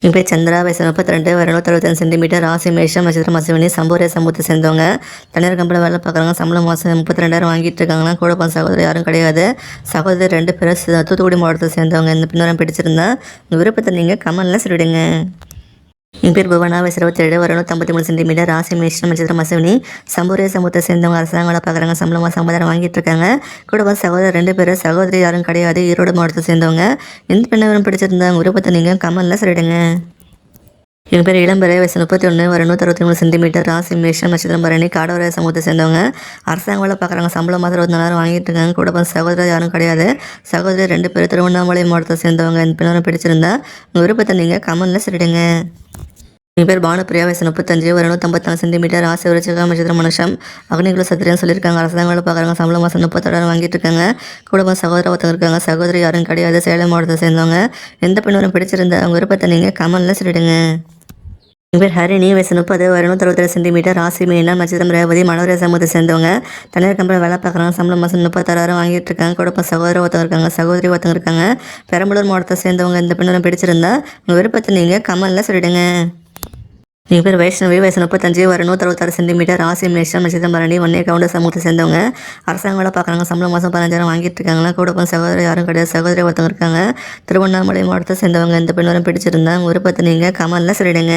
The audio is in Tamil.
என் பேர் சந்திரா, வயசு 32, வயது 165 சென்டிமீட்டர், ராசி மேஷம், நட்சத்திரம் அஸ்வினி, சம்பூரிய சமூகத்தை சேர்ந்தவங்க. தனியார் கம்பெனியில் வேலை பார்க்குறாங்க. சம்பளம் மாதம் 32,000 வாங்கிட்டு இருக்காங்கன்னா, கூட பிறந்த சகோதரர் யாரும் கிடையாது. சகோதரர் 2 பேர் தூத்துக்குடி மாவட்டத்தை சேர்ந்தவங்க. இந்த பின்னரம் பிடிச்சிருந்தா உங்கள் விருப்பத்தை நீங்கள் கமெண்ட்டில் சொல்லிவிடுங்க. என் பேர் புவனா, வயசு 27, வயது 153 சென்டிமீட்டர், ராசி மேஷம், நட்சத்திரம் அஸ்வினி, சம்பூரிய சமூகத்தை சேர்ந்தவங்க. அரசாங்க வேலை பார்க்குறாங்க. சம்பளம் மாதம் 50,000 வாங்கிட்டு இருக்காங்க. கூட பிறந்த சகோதரர் 2 பேர், சகோதரி யாரும் கிடையாது. ஈரோடு மாவட்டத்தை சேர்ந்தவங்க. இந்த பின்னரம் பிடிச்சிருந்தா உங்கள் விருப்பத்தை நீங்கள் கமெண்ட்டில் சொல்லிவிடுங்க. என் பேர் இளம்பெறை, வயசு 31, வயது 163 சென்டிமீட்டர், ராசி மேஷம், நட்சத்திரம் பரணி, காடவராய சமூகத்தை சேர்ந்தவங்க. அரசாங்க வேலை பார்க்குறாங்க. சம்பளம் மாதம் 24,000 வாங்கிட்டு இருக்காங்க. கூட பிறந்த சகோதரர் யாரும் கிடையாது. சகோதரி 2 பேர், திருவண்ணாமலை மாவட்டத்தை சேர்ந்தவங்க. இந்த பின்னரம் பிடிச்சிருந்தா உங்கள் விருப்பத்தை நீங்கள் கமெண்ட்டில் சொல்லிடுங்க. என் பேர் பானுப்பிரியா, வயசு 35, வயது 154 சென்டிமீட்டர், ராசி விருச்சிகம், நட்சத்திரம் மனுஷம், அக்னிகுல சத்திரியன்னு சொல்லியிருக்காங்க. அரசாங்க வேலை பார்க்குறாங்க. சம்பளம் மாதம் 36,000 வாங்கிட்டு இருக்காங்க. கூட பிறந்த சகோதரர் ஒருத்தவங்க இருக்காங்க. சகோதரி யாரும் கிடையாது. சேலம் மாவட்டத்தை சேர்ந்தவங்க. எந்த பின்னரம் பிடிச்சிருந்தா உங்கள் விருப்பத்தை நீங்கள் கமெண்ட்டில் சொல்லிடுங்க. என் பேர் ஹரிணி, வயசு 30, வயது 167 சென்டிமீட்டர், ராசி மீனம், நட்சத்திரம் ரேவதி, மனோரிய சமூகத்தை சேர்ந்தவங்க. தனியார் கம்பெனியில் வேலை பார்க்குறாங்க. சம்பளம் மாதம் 36,000 வாங்கிட்டு இருக்காங்க. கூட சகோதரர் ஒருத்தவங்க இருக்காங்க. சகோதரி ஒருத்தவங்க இருக்காங்க. பெரம்பலூர் மாவட்டத்தை சேர்ந்தவங்க. இந்த பின்னரம் பிடிச்சிருந்தா உங்கள் விருப்பத்தை நீங்கள் கமெண்ட்டில் சொல்லிடுங்க. என் பேர் வைஷ்ணவி, வயசு 35, வயது 166 சென்டிமீட்டர், ராசி மேஷம், நட்சத்திரம் பரணி, ஒன்னே கவுண்டர் சமூகத்தை சேர்ந்தவங்க. அரசாங்க வேலை பார்க்குறாங்க. சம்பளம் மாதம் 15,000 வாங்கிட்டு இருக்காங்களா. கூட பிறந்த சகோதரர் யாரும் கிடையாது. சகோதரி ஒருத்தவங்க இருக்காங்க. திருவண்ணாமலை மாவட்டத்தை சேர்ந்தவங்க. இந்த பின்னரம் பிடிச்சிருந்தா உங்கள் விருப்பத்தை நீங்கள் கமெண்ட்டில் சொல்லிடுங்க.